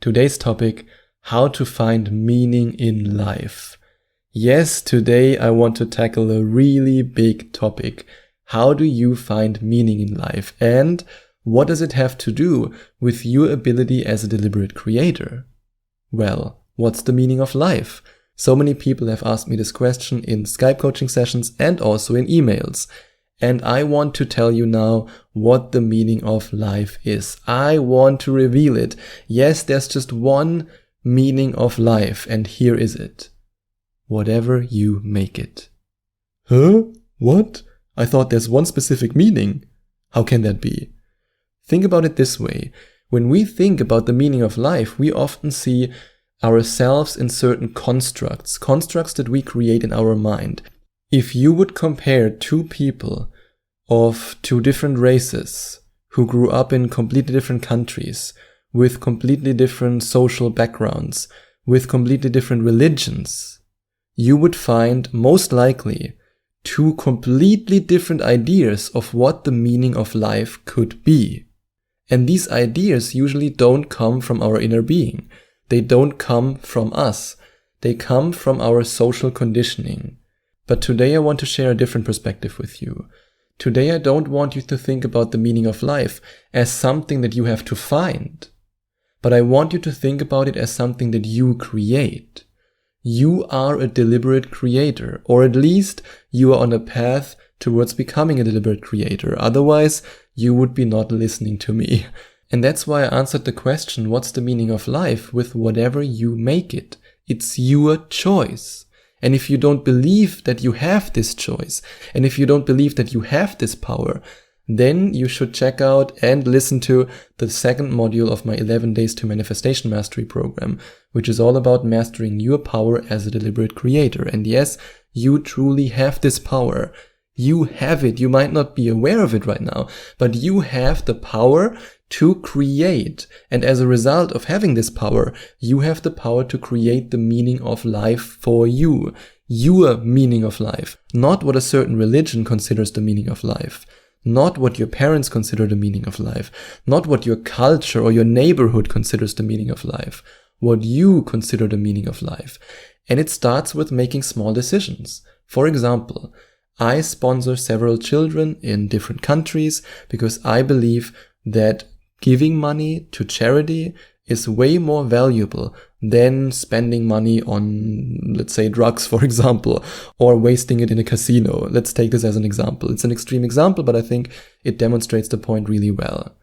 Today's topic, how to find meaning in life. Yes, today I want to tackle a really big topic. How do you find meaning in life? And what does it have to do with your ability as a deliberate creator? Well, what's the meaning of life? So many people have asked me this question in Skype coaching sessions and also in emails. And I want to tell you now what the meaning of life is. I want to reveal it. Yes, there's just one meaning of life, and here is it. Whatever you make it. Huh? What? I thought there's one specific meaning. How can that be? Think about it this way. When we think about the meaning of life, we often see ourselves in certain constructs that we create in our mind. If you would compare two people of two different races who grew up in completely different countries, with completely different social backgrounds, with completely different religions, you would find most likely two completely different ideas of what the meaning of life could be. And these ideas usually don't come from our inner being. They don't come from us. They come from our social conditioning. But today I want to share a different perspective with you. Today I don't want you to think about the meaning of life as something that you have to find. But I want you to think about it as something that you create. You are a deliberate creator, or at least you are on a path towards becoming a deliberate creator. Otherwise, you would be not listening to me. And that's why I answered the question, what's the meaning of life, with whatever you make it. It's your choice. And if you don't believe that you have this choice, and if you don't believe that you have this power, then you should check out and listen to the second module of my 11 Days to Manifestation Mastery program, which is all about mastering your power as a deliberate creator. And yes, you truly have this power. You have it. You might not be aware of it right now, but you have the power to create. And as a result of having this power, you have the power to create the meaning of life for you. Your meaning of life. Not what a certain religion considers the meaning of life. Not what your parents consider the meaning of life. Not what your culture or your neighborhood considers the meaning of life. What you consider the meaning of life. And it starts with making small decisions. For example, I sponsor several children in different countries because I believe that giving money to charity is way more valuable than spending money on, let's say, drugs, for example, or wasting it in a casino. Let's take this as an example. It's an extreme example, but I think it demonstrates the point really well.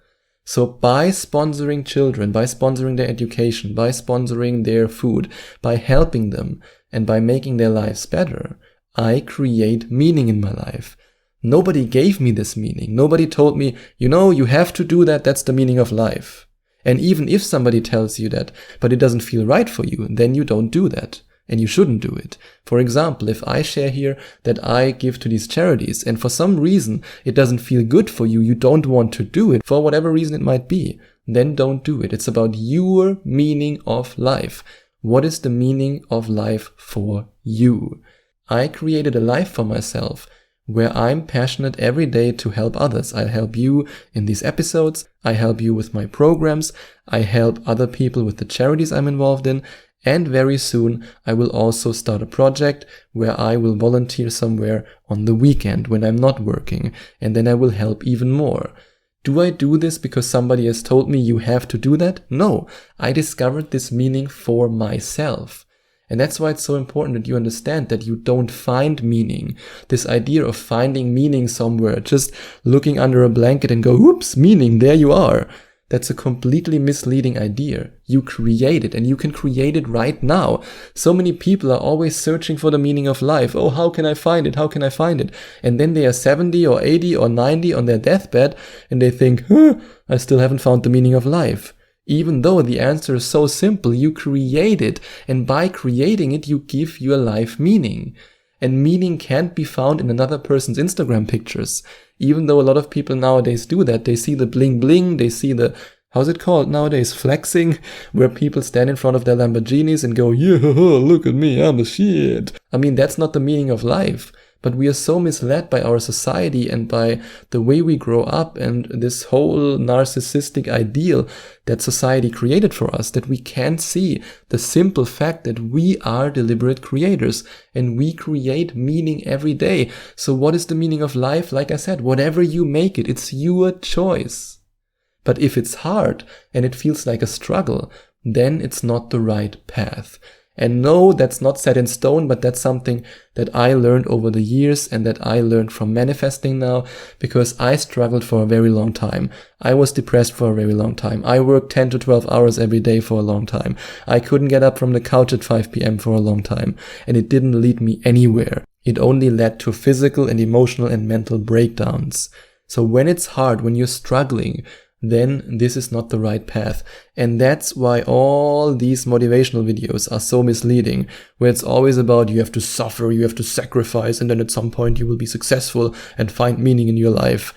So by sponsoring children, by sponsoring their education, by sponsoring their food, by helping them, and by making their lives better, I create meaning in my life. Nobody gave me this meaning. Nobody told me, you have to do that. That's the meaning of life. And even if somebody tells you that, but it doesn't feel right for you, then you don't do that. And you shouldn't do it. For example, if I share here that I give to these charities and for some reason it doesn't feel good for you, you don't want to do it, for whatever reason it might be, then don't do it. It's about your meaning of life. What is the meaning of life for you? I created a life for myself where I'm passionate every day to help others. I help you in these episodes. I help you with my programs. I help other people with the charities I'm involved in. And very soon, I will also start a project where I will volunteer somewhere on the weekend when I'm not working. And then I will help even more. Do I do this because somebody has told me you have to do that? No, I discovered this meaning for myself. And that's why it's so important that you understand that you don't find meaning. This idea of finding meaning somewhere, just looking under a blanket and go, oops, meaning, there you are. That's a completely misleading idea. You create it, and you can create it right now. So many people are always searching for the meaning of life. Oh, how can I find it? How can I find it? And then they are 70 or 80 or 90 on their deathbed, and they think, I still haven't found the meaning of life. Even though the answer is so simple, you create it, and by creating it, you give your life meaning. And meaning can't be found in another person's Instagram pictures. Even though a lot of people nowadays do that, they see the bling bling, they see the, how's it called nowadays, flexing, where people stand in front of their Lamborghinis and go, yeah, look at me, I'm the shit. I mean, that's not the meaning of life. But we are so misled by our society and by the way we grow up and this whole narcissistic ideal that society created for us that we can't see the simple fact that we are deliberate creators and we create meaning every day. So what is the meaning of life? Like I said, whatever you make it, it's your choice. But if it's hard and it feels like a struggle, then it's not the right path. And no, that's not set in stone, but that's something that I learned over the years and that I learned from manifesting now, because I struggled for a very long time. I was depressed for a very long time. I worked 10 to 12 hours every day for a long time. I couldn't get up from the couch at 5 p.m. for a long time, and it didn't lead me anywhere. It only led to physical and emotional and mental breakdowns. So when it's hard, when you're struggling, then this is not the right path. And that's why all these motivational videos are so misleading, where it's always about you have to suffer, you have to sacrifice, and then at some point you will be successful and find meaning in your life.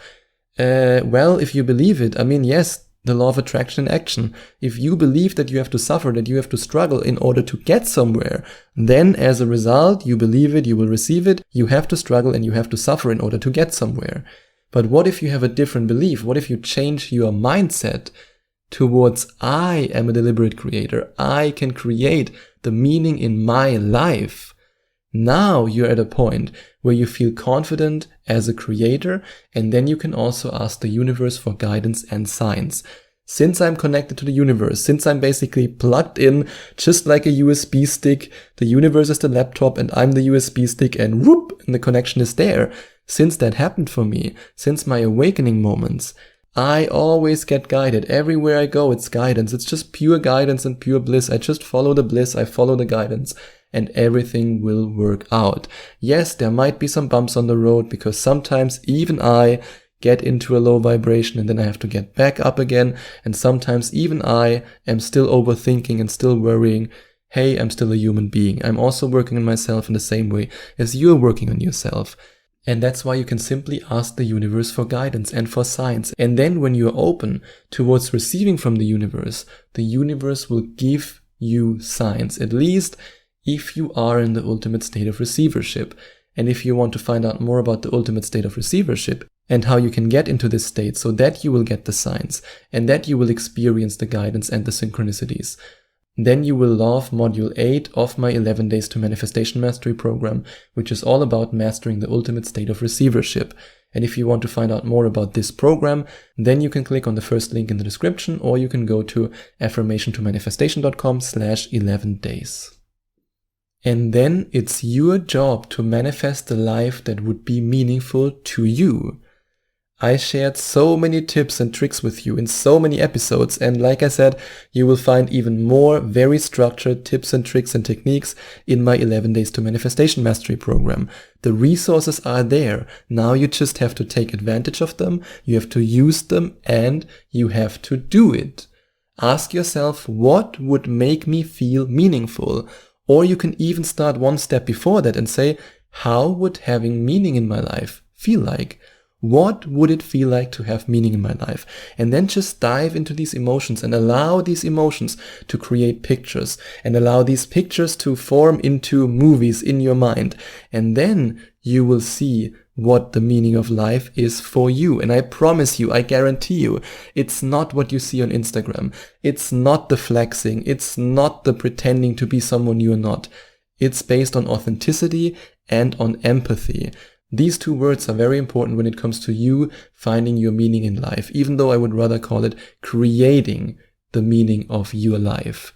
Well, if you believe it, I mean, yes, the law of attraction in action. If you believe that you have to suffer, that you have to struggle in order to get somewhere, then as a result, you believe it, you will receive it, you have to struggle and you have to suffer in order to get somewhere. But what if you have a different belief? What if you change your mindset towards I am a deliberate creator. I can create the meaning in my life. Now you're at a point where you feel confident as a creator, and then you can also ask the universe for guidance and signs. Since I'm connected to the universe, since I'm basically plugged in just like a USB stick, the universe is the laptop and I'm the USB stick, and whoop, and the connection is there. Since that happened for me, since my awakening moments, I always get guided. Everywhere I go, it's guidance. It's just pure guidance and pure bliss. I just follow the bliss, I follow the guidance, and everything will work out. Yes, there might be some bumps on the road, because sometimes even I get into a low vibration and then I have to get back up again. And sometimes even I am still overthinking and still worrying. Hey, I'm still a human being. I'm also working on myself in the same way as you're working on yourself. And that's why you can simply ask the universe for guidance and for signs. And then when you're open towards receiving from the universe will give you signs, at least if you are in the ultimate state of receivership. And if you want to find out more about the ultimate state of receivership and how you can get into this state so that you will get the signs and that you will experience the guidance and the synchronicities, then you will love Module 8 of my 11 Days to Manifestation Mastery program, which is all about mastering the ultimate state of receivership. And if you want to find out more about this program, then you can click on the first link in the description, or you can go to affirmationtomanifestation.com/11 days. And then it's your job to manifest the life that would be meaningful to you. I shared so many tips and tricks with you in so many episodes, and like I said, you will find even more very structured tips and tricks and techniques in my 11 Days to Manifestation Mastery program. The resources are there. Now you just have to take advantage of them, you have to use them, and you have to do it. Ask yourself, what would make me feel meaningful? Or you can even start one step before that and say, how would having meaning in my life feel like? What would it feel like to have meaning in my life? And then just dive into these emotions and allow these emotions to create pictures and allow these pictures to form into movies in your mind. And then you will see what the meaning of life is for you. And I promise you, I guarantee you, it's not what you see on Instagram. It's not the flexing. It's not the pretending to be someone you're not. It's based on authenticity and on empathy. These two words are very important when it comes to you finding your meaning in life, even though I would rather call it creating the meaning of your life.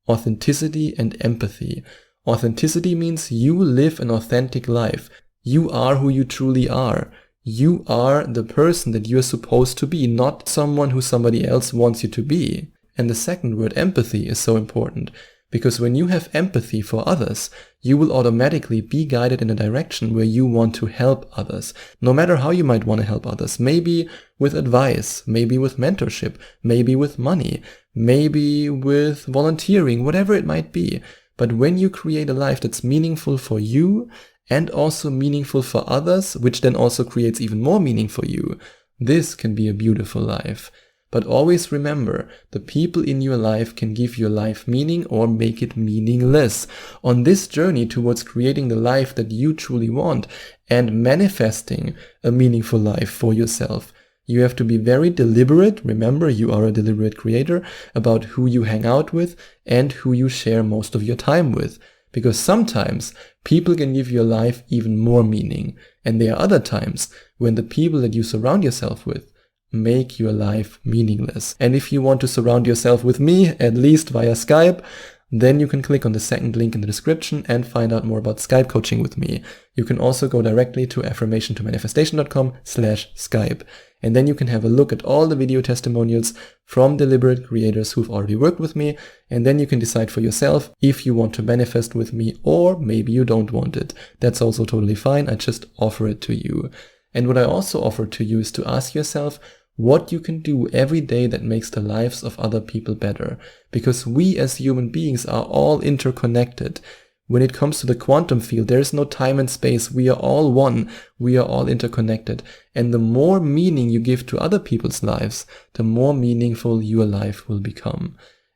Authenticity and empathy. Authenticity means you live an authentic life. You are who you truly are. You are the person that you're supposed to be, not someone who somebody else wants you to be. And the second word, empathy, is so important. Because when you have empathy for others, you will automatically be guided in a direction where you want to help others. No matter how you might want to help others. Maybe with advice, maybe with mentorship, maybe with money, maybe with volunteering, whatever it might be. But when you create a life that's meaningful for you and also meaningful for others, which then also creates even more meaning for you, this can be a beautiful life. But always remember, the people in your life can give your life meaning or make it meaningless. On this journey towards creating the life that you truly want and manifesting a meaningful life for yourself, you have to be very deliberate. Remember, you are a deliberate creator about who you hang out with and who you share most of your time with. Because sometimes people can give your life even more meaning. And there are other times when the people that you surround yourself with make your life meaningless. And if you want to surround yourself with me, at least via Skype, then you can click on the second link in the description and find out more about Skype coaching with me. You can also go directly to affirmationtomanifestation.com/Skype. And then you can have a look at all the video testimonials from deliberate creators who've already worked with me. And then you can decide for yourself if you want to manifest with me or maybe you don't want it. That's also totally fine. I just offer it to you. And what I also offer to you is to ask yourself what you can do every day that makes the lives of other people better. Because we as human beings are all interconnected. When it comes to the quantum field, there is no time and space. We are all one. We are all interconnected. And the more meaning you give to other people's lives, the more meaningful your life will become.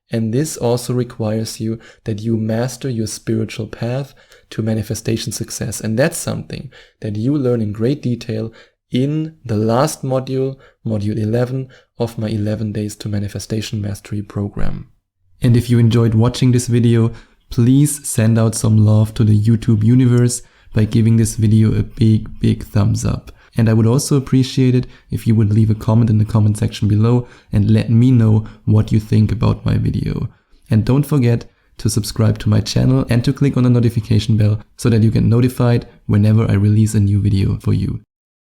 And this also requires you that you master your spiritual path to manifestation success. And that's something that you learn in great detail in the last module, module 11 of my 11 Days to Manifestation Mastery program. And if you enjoyed watching this video, please send out some love to the YouTube universe by giving this video a big thumbs up. And I would also appreciate it if you would leave a comment in the comment section below and let me know what you think about my video. And don't forget to subscribe to my channel and to click on the notification bell so that you get notified whenever I release a new video for you.